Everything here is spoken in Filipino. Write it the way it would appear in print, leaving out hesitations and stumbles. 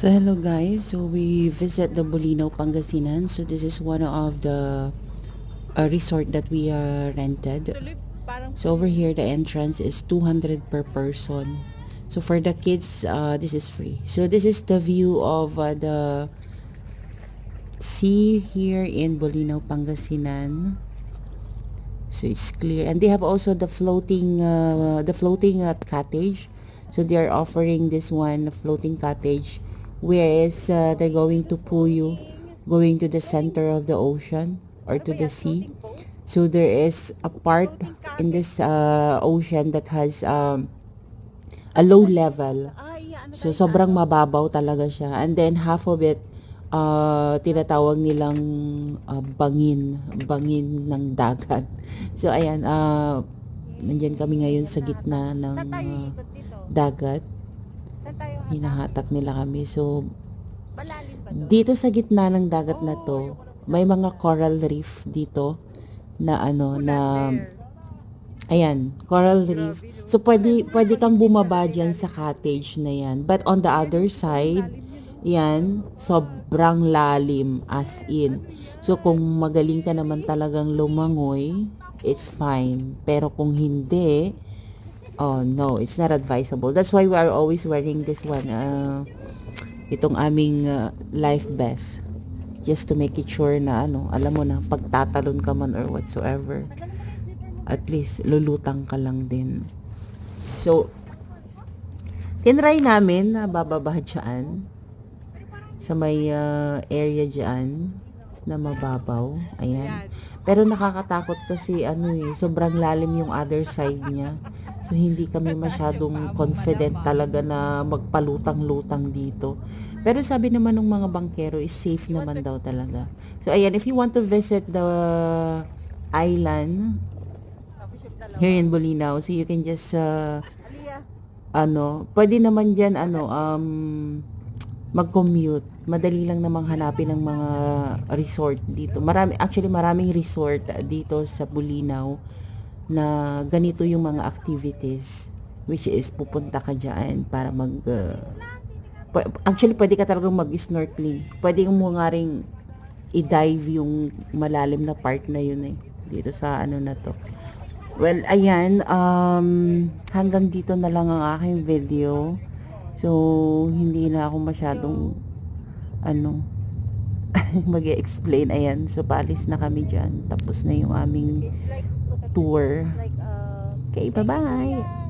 So hello guys, so we visit the Bulinaw, Pangasinan. So this is one of the resort that we rented. So over here the entrance is 200 per person. So for the kids, this is free. So this is the view of the sea here in Bulinaw, Pangasinan. So it's clear, and they have also the floating cottage. So they are offering this one floating cottage, whereas they're going to pull you going to the center of the ocean or to the sea. So there is a part in this ocean that has a low level. So sobrang mababaw talaga siya, and then half of it tinatawag nilang bangin ng dagat. So ayan, nandiyan kami ngayon sa gitna ng dagat. Hinahatak nila kami. So dito sa gitna ng dagat na to, may mga coral reef dito na ayan, coral reef. So pwede kang bumaba diyan sa cottage na yan. But on the other side, yan, sobrang lalim, as in. So kung magaling ka naman talagang lumangoy, it's fine. Pero kung hindi, oh no, it's not advisable. That's why we are always wearing this one, itong aming life vest, just to make it sure na alam mo na, pagtatalon ka man or whatsoever, at least lulutang ka lang din. So tinry namin na bababa dyan sa may area dyan na mababaw. Ayan. Pero nakakatakot kasi sobrang lalim yung other side niya. So hindi kami masyadong confident talaga na magpalutang-lutang dito. Pero sabi naman ng mga bangkero is safe naman daw talaga. So ayan, if you want to visit the island here in Bulinaw, so you can just pwede naman dyan mag-commute. Madali lang namang hanapin ng mga resort dito. Maraming resort dito sa Bulinaw na ganito yung mga activities, which is pupunta ka dyan para pwede ka talagang mag-snorkeling. Pwede mo nga ring i-dive yung malalim na part na yun dito sa na to. Well, ayan, hanggang dito na lang ang aking video. So, hindi na ako masyadong mag-explain. Ayan, so palis na kami dyan. Tapos na yung aming tour. Okay, bye-bye!